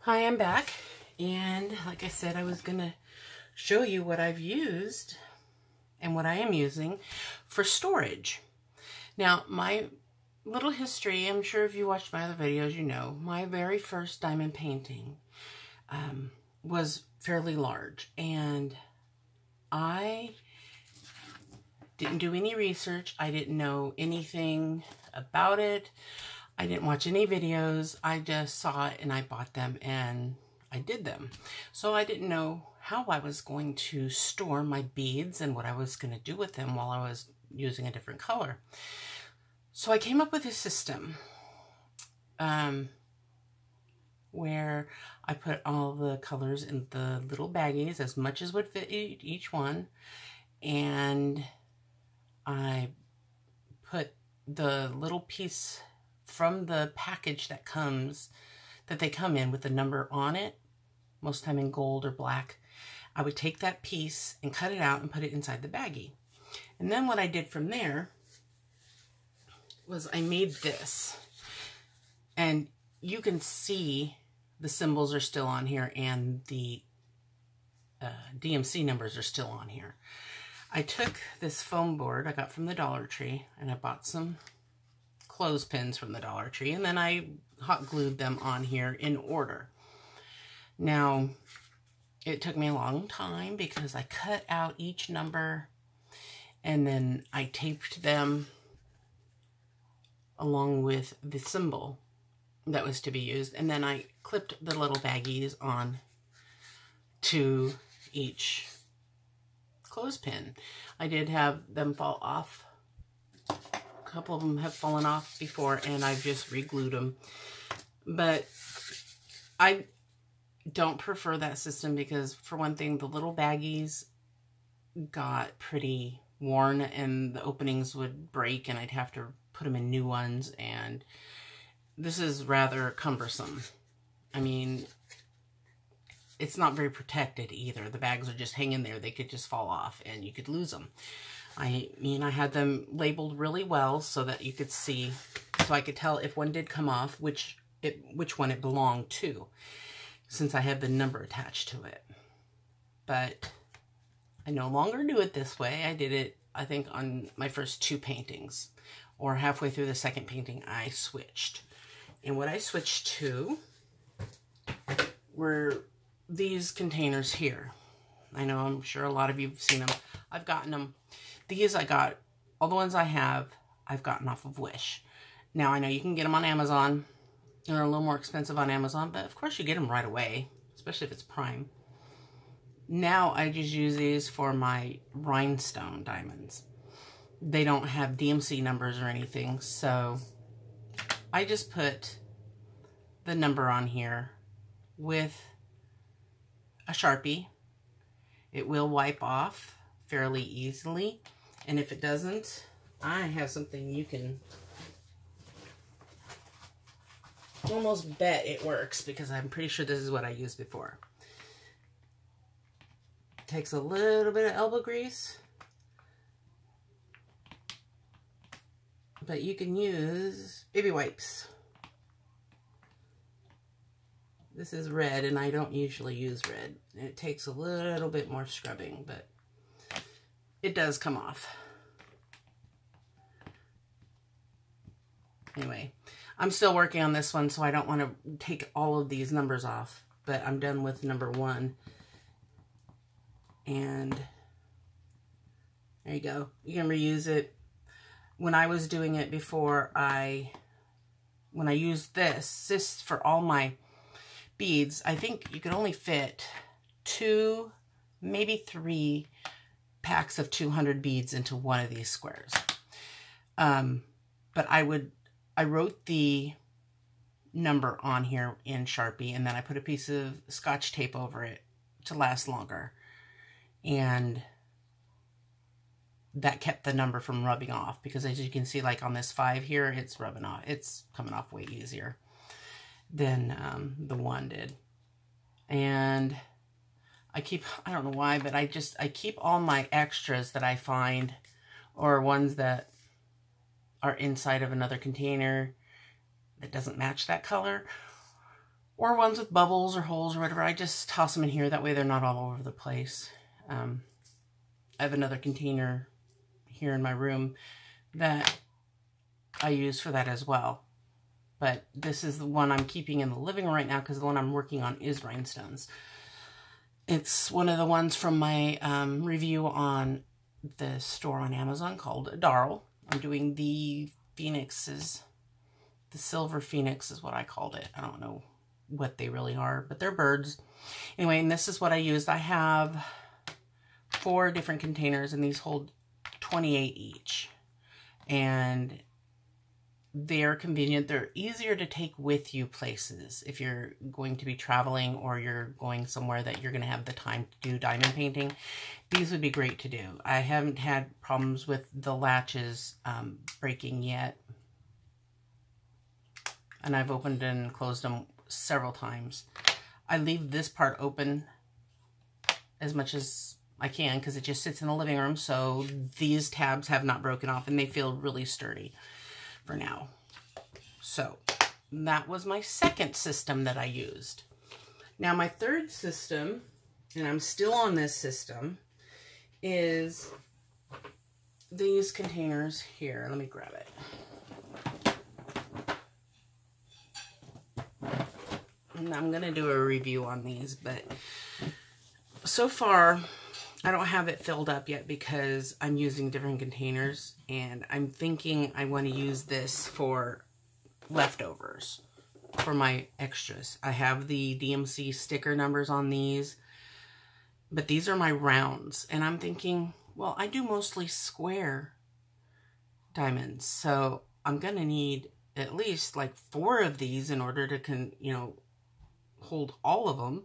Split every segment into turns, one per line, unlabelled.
Hi, I'm back, and like I said, I was going to show you what I've used and what I am using for storage. Now, my little history, I'm sure if you watched my other videos, you know, my very first diamond painting was fairly large, and I didn't do any research. I didn't know anything about it. I didn't watch any videos. I just saw it and I bought them and I did them. So I didn't know how I was going to store my beads and what I was going to do with them while I was using a different color. So I came up with a system where I put all the colors in the little baggies, as much as would fit each one, and I put the little piece from the package that they come in with the number on it, most time in gold or black. I would take that piece and cut it out and put it inside the baggie. And then what I did from there was I made this, and you can see the symbols are still on here and the DMC numbers are still on here. I took this foam board I got from the Dollar Tree, and I bought some clothespins from the Dollar Tree, and then I hot glued them on here in order. Now, it took me a long time because I cut out each number and then I taped them along with the symbol that was to be used, and then I clipped the little baggies on to each clothespin. I did have them fall off. A couple of them have fallen off before, and I've just re-glued them. But I don't prefer that system because, for one thing, the little baggies got pretty worn and the openings would break and I'd have to put them in new ones, and this is rather cumbersome. I mean, it's not very protected either. The bags are just hanging there. They could just fall off and you could lose them. I had them labeled really well so that you could see, so I could tell if one did come off, which one it belonged to, since I had the number attached to it. But I no longer do it this way. I did it, I think, on my first two paintings, or halfway through the second painting, I switched. And what I switched to were these containers here. I know, I'm sure a lot of you have seen them. I've gotten them. These I got, all the ones I have, I've gotten off of Wish. Now, I know you can get them on Amazon. They're a little more expensive on Amazon, but of course you get them right away, especially if it's prime. Now, I just use these for my rhinestone diamonds. They don't have DMC numbers or anything, so I just put the number on here with a Sharpie. It will wipe off fairly easily, and if it doesn't, I have something you can almost bet it works, because I'm pretty sure this is what I used before. It takes a little bit of elbow grease, but you can use baby wipes. This is red, and I don't usually use red. It takes a little bit more scrubbing, but it does come off. Anyway, I'm still working on this one, so I don't want to take all of these numbers off, but I'm done with number 1. And there you go. You can reuse it. When I was doing it before, when I used this for all my beads, I think you could only fit 2, maybe 3 packs of 200 beads into one of these squares. But I wrote the number on here in Sharpie, and then I put a piece of Scotch tape over it to last longer. And that kept the number from rubbing off, because as you can see, like on this 5 here, it's rubbing off. It's coming off way easier than the 1 did. And I don't know why, but I keep all my extras that I find, or ones that are inside of another container that doesn't match that color, or ones with bubbles or holes or whatever. I just toss them in here. That way they're not all over the place. I have another container here in my room that I use for that as well. But this is the one I'm keeping in the living room right now because the one I'm working on is rhinestones. It's one of the ones from my review on the store on Amazon called Darl. I'm doing the phoenixes. The silver phoenix is what I called it. I don't know what they really are, but they're birds. Anyway, and this is what I used. I have 4 different containers, and these hold 28 each. And they're convenient. They're easier to take with you places if you're going to be traveling or you're going somewhere that you're going to have the time to do diamond painting. These would be great to do. I haven't had problems with the latches breaking yet. And I've opened and closed them several times. I leave this part open as much as I can because it just sits in the living room. So these tabs have not broken off and they feel really sturdy for now. So that was my second system that I used. Now my third system, and I'm still on this system, is these containers here. Let me grab it. And I'm going to do a review on these, but so far I don't have it filled up yet because I'm using different containers, and I'm thinking I want to use this for leftovers for my extras. I have the DMC sticker numbers on these, but these are my rounds, and I'm thinking, well, I do mostly square diamonds, so I'm going to need at least like 4 of these in order to, hold all of them.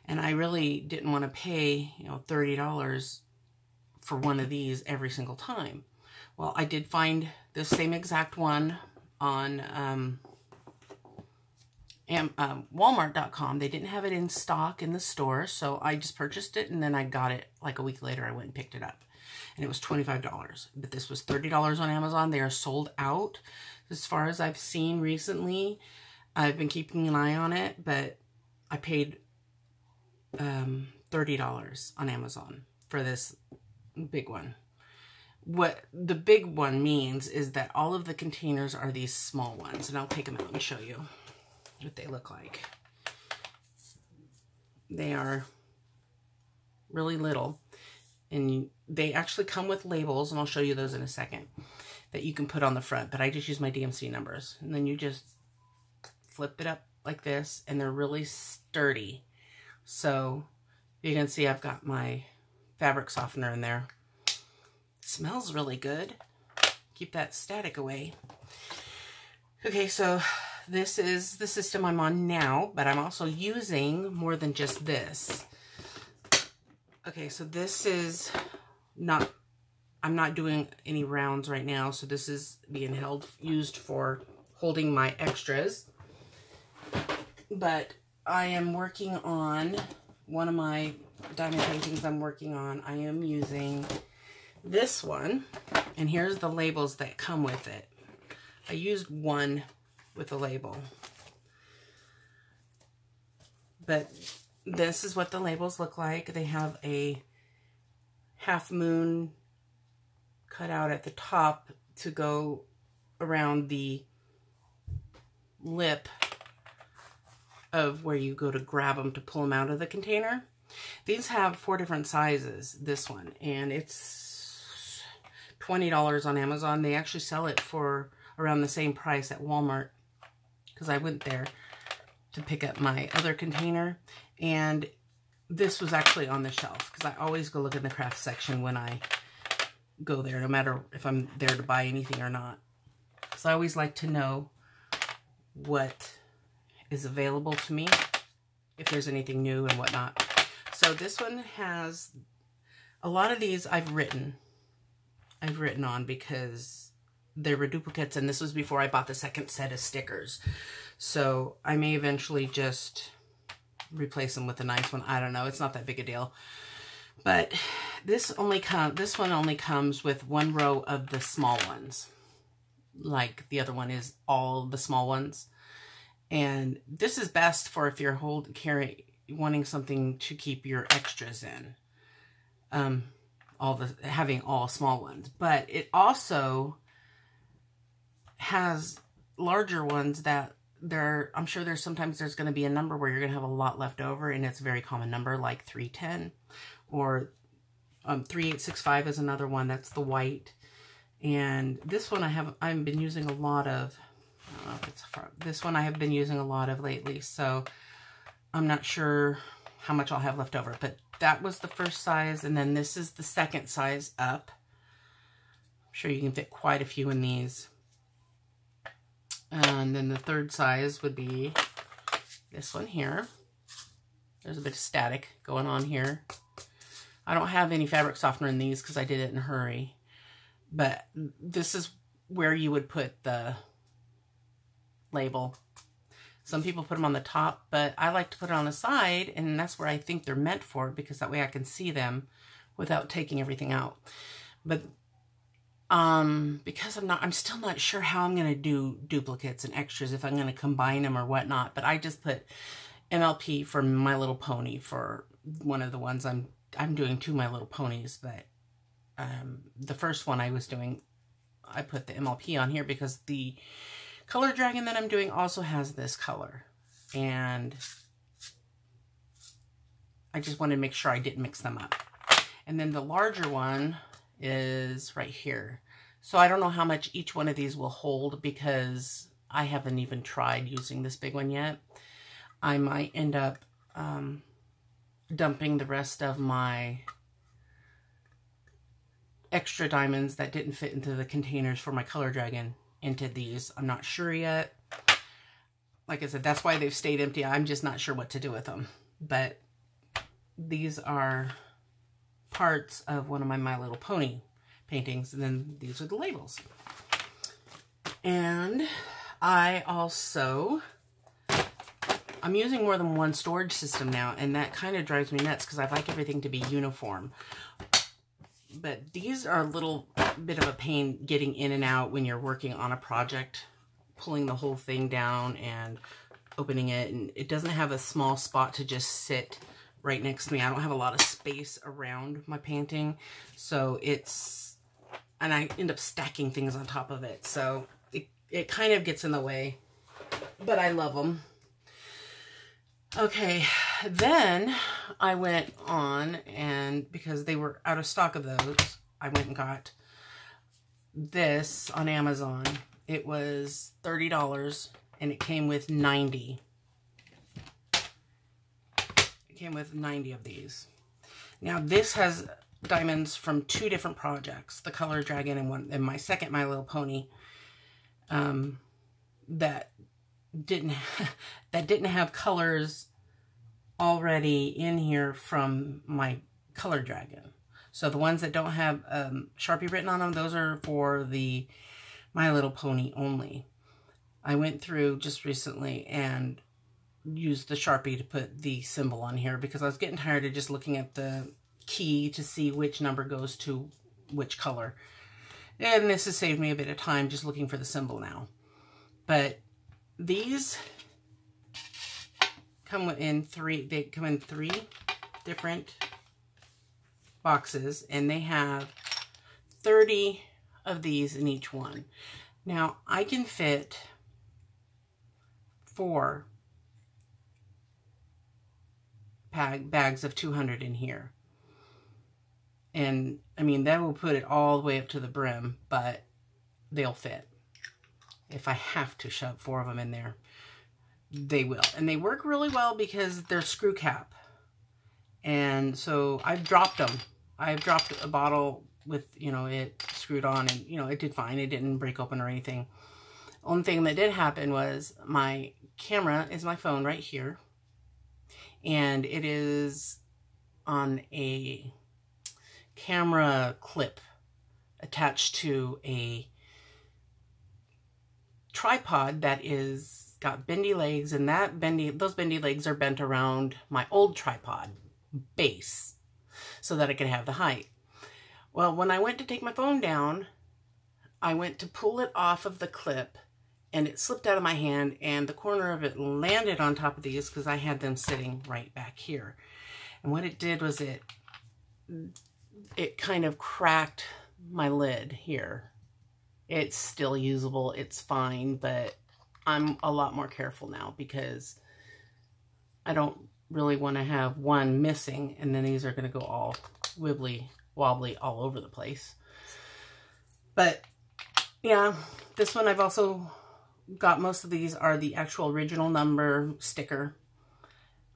And I really didn't want to pay, $30 for one of these every single time. Well, I did find the same exact one on Walmart.com. They didn't have it in stock in the store, so I just purchased it, and then I got it like a week later. I went and picked it up, and it was $25. But this was $30 on Amazon. They are sold out as far as I've seen recently. I've been keeping an eye on it, but I paid $30 on Amazon for this big one. What the big one means is that all of the containers are these small ones, and I'll take them out and show you what they look like. They are really little, and they actually come with labels, and I'll show you those in a second, that you can put on the front, but I just use my DMC numbers, and then you just flip it up like this, and they're really sturdy. So you can see I've got my fabric softener in there. Smells really good. Keep that static away. Okay, so this is the system I'm on now, but I'm also using more than just this. Okay, so this is not, I'm not doing any rounds right now, so this is being used for holding my extras. But I am working on one of my diamond paintings I'm working on. I am using this one, and here's the labels that come with it. I used one with a label, but this is what the labels look like. They have a half moon cut out at the top to go around the lip of where you go to grab them to pull them out of the container. These have 4 different sizes, this one, and it's $20 on Amazon. They actually sell it for around the same price at Walmart, because I went there to pick up my other container, and this was actually on the shelf, because I always go look in the craft section when I go there, no matter if I'm there to buy anything or not, because I always like to know what is available to me, if there's anything new and whatnot. So this one has, a lot of these I've written on because they were duplicates, and this was before I bought the second set of stickers. So I may eventually just replace them with a nice one. I don't know. It's not that big a deal. But this one only comes with 1 row of the small ones. Like the other one is all the small ones. And this is best for if you're wanting something to keep your extras in. Having all small ones. But it also has larger ones that I'm sure sometimes there's going to be a number where you're going to have a lot left over, and it's a very common number like 310 or 3865 is another one. That's the white. And this one I've been using a lot of. I don't know if it's this one I have been using a lot of lately, so I'm not sure how much I'll have left over, but that was the first size, and then this is the second size up. I'm sure you can fit quite a few in these. And then the third size would be this one here. There's a bit of static going on here. I don't have any fabric softener in these because I did it in a hurry. But this is where you would put the label. Some people put them on the top, but I like to put it on the side, and that's where I think they're meant for, because that way I can see them without taking everything out. But because I'm still not sure how I'm going to do duplicates and extras, if I'm going to combine them or whatnot, but I just put MLP for My Little Pony for one of the ones I'm doing 2 My Little Ponies, but the first one I was doing, I put the MLP on here because the Color Dragon that I'm doing also has this color, and I just wanted to make sure I didn't mix them up. And then the larger one is right here. So I don't know how much each one of these will hold because I haven't even tried using this big one yet. I might end up dumping the rest of my extra diamonds that didn't fit into the containers for my Color Dragon into these. I'm not sure yet. Like I said, that's why they've stayed empty. I'm just not sure what to do with them. But these are parts of one of my Little Pony paintings, and then these are the labels. And I'm using more than one storage system now, and that kind of drives me nuts because I like everything to be uniform. But these are a little bit of a pain getting in and out when you're working on a project, pulling the whole thing down and opening it. And it doesn't have a small spot to just sit right next to me. I don't have a lot of space around my painting. So and I end up stacking things on top of it. So it kind of gets in the way, but I love them. Okay, then I went on, and because they were out of stock of those, I went and got this on Amazon. It was $30, and it came with 90. It came with 90 of these. Now, this has diamonds from 2 different projects, the Color Dragon and my second My Little Pony, that didn't have colors already in here from my Color Dragon. So the ones that don't have Sharpie written on them, those are for the My Little Pony only. I went through just recently and used the Sharpie to put the symbol on here because I was getting tired of just looking at the key to see which number goes to which color. And this has saved me a bit of time just looking for the symbol now. But these come in 3 different boxes, and they have 30 of these in each one. Now, I can fit 4 bags of 200 in here. And, I mean, that will put it all the way up to the brim, but they'll fit. If I have to shove 4 of them in there, they will. And they work really well because they're screw cap. And so I've dropped them. I've dropped a bottle with, it screwed on, and, it did fine. It didn't break open or anything. Only thing that did happen was my camera is my phone right here. And it is on a camera clip attached to a tripod that is got bendy legs, and those bendy legs are bent around my old tripod base so that I could have the height. Well, when I went to take my phone down, I went to pull it off of the clip, and it slipped out of my hand, and the corner of it landed on top of these because I had them sitting right back here. And what it did was it kind of cracked my lid here. It's still usable, it's fine, but I'm a lot more careful now because I don't really want to have one missing and then these are going to go all wibbly wobbly all over the place. But yeah, this one I've also got, most of these are the actual original number sticker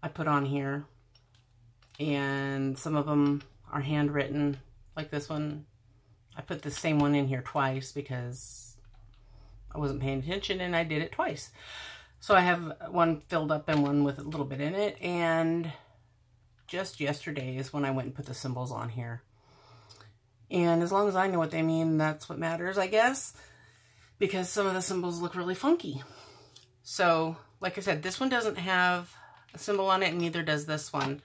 I put on here, and some of them are handwritten, like this one. I put the same one in here twice because I wasn't paying attention and I did it twice. So I have one filled up and one with a little bit in it, and just yesterday is when I went and put the symbols on here. And as long as I know what they mean, that's what matters, I guess, because some of the symbols look really funky. So, like I said, this one doesn't have a symbol on it, and neither does this one.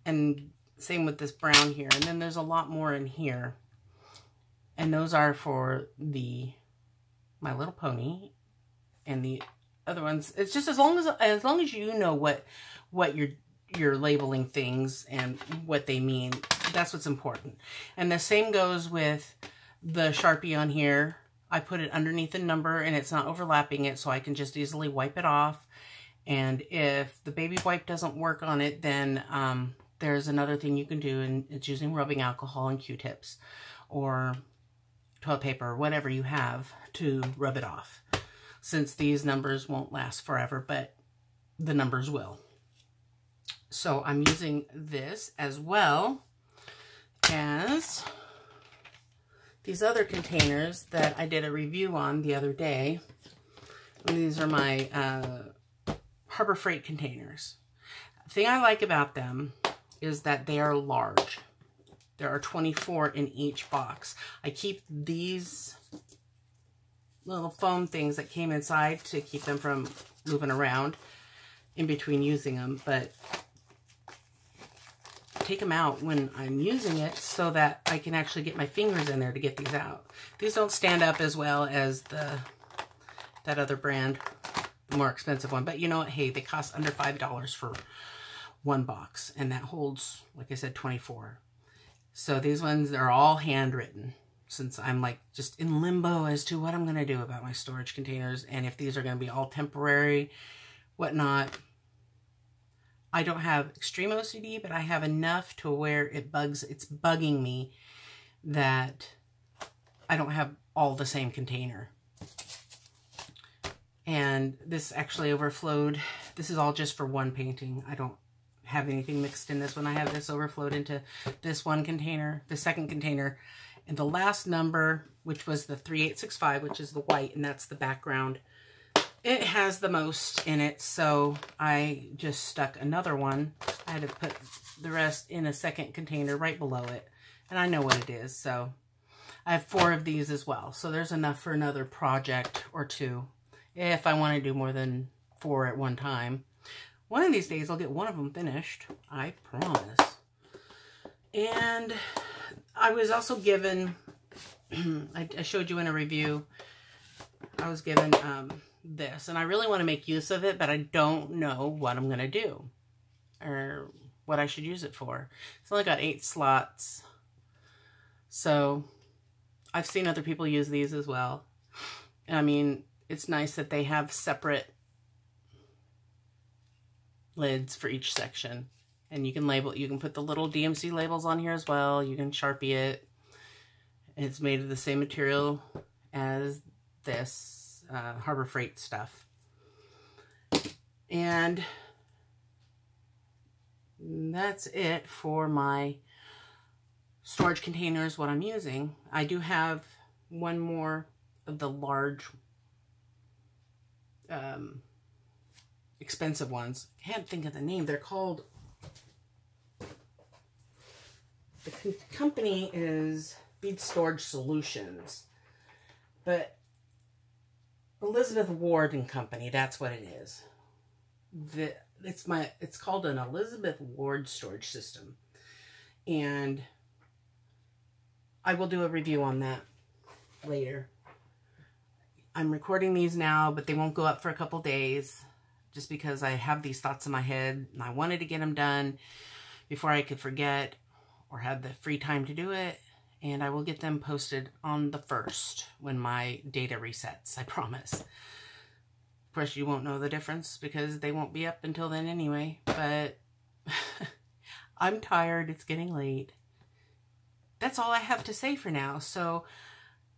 And same with this brown here. And then there's a lot more in here. And those are for the My Little Pony and the other ones. It's just as long as you know what you're labeling things and what they mean, that's what's important. And the same goes with the Sharpie on here. I put it underneath the number and it's not overlapping it, so I can just easily wipe it off. And if the baby wipe doesn't work on it, then there's another thing you can do, and it's using rubbing alcohol and Q-tips or toilet paper or whatever you have to rub it off, since these numbers won't last forever, but the numbers will. So I'm using this as well as these other containers that I did a review on the other day. And these are my Harbor Freight containers. The thing I like about them is that they are large. There are 24 in each box. I keep these little foam things that came inside to keep them from moving around in between using them, but take them out when I'm using it so that I can actually get my fingers in there to get these out. These don't stand up as well as that other brand, the more expensive one, but you know what, hey, they cost under $5 for one box, and that holds, like I said, 24. So these ones are all handwritten, since I'm like just in limbo as to what I'm going to do about my storage containers, and if these are going to be all temporary, whatnot. I don't have extreme OCD, but I have enough to where it's bugging me that I don't have all the same container. And this actually overflowed. This is all just for one painting. I don't have anything mixed in this one. I have this overflowed into this one container, the second container, and the last number, which was the 3865, which is the white, and that's the background. It has the most in it, so I just stuck another one. I had to put the rest in a second container right below it, and I know what it is, so I have 4 of these as well. So there's enough for another project or 2 if I want to do more than 4 at one time. One of these days I'll get one of them finished, I promise. And I was also given, I showed you in a review, I was given this, and I really want to make use of it, but I don't know what I'm going to do or what I should use it for. It's only got 8 slots, so I've seen other people use these as well. I mean, it's nice that they have separate lids for each section, and you can label, you can put the little DMC labels on here as well. You can Sharpie it. It's made of the same material as this Harbor Freight stuff. And that's it for my storage containers, what I'm using. I do have one more of the large expensive ones. I can't think of the name. They're called, the company is Bead Storage Solutions, but Elizabeth Ward and Company, that's what it is. It's called an Elizabeth Ward storage system, and I will do a review on that later. I'm recording these now, but they won't go up for a couple days just because I have these thoughts in my head and I wanted to get them done before I could forget or have the free time to do it. And I will get them posted on the 1st when my data resets, I promise. Of course, you won't know the difference because they won't be up until then anyway, but I'm tired. It's getting late. That's all I have to say for now. So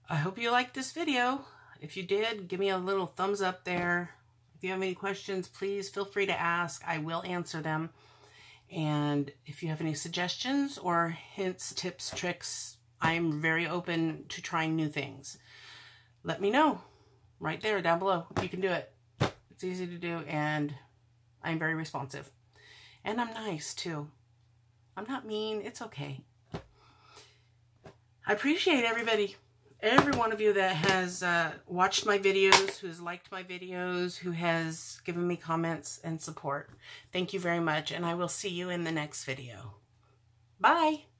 I hope you liked this video. If you did, give me a little thumbs up there. If you have any questions, please feel free to ask. I will answer them. And if you have any suggestions or hints, tips, tricks, I'm very open to trying new things. Let me know right there down below. You can do it. It's easy to do, and I'm very responsive. And I'm nice too. I'm not mean. It's okay. I appreciate everybody. Every one of you that has watched my videos, who's liked my videos, who has given me comments and support. Thank you very much, and I will see you in the next video. Bye!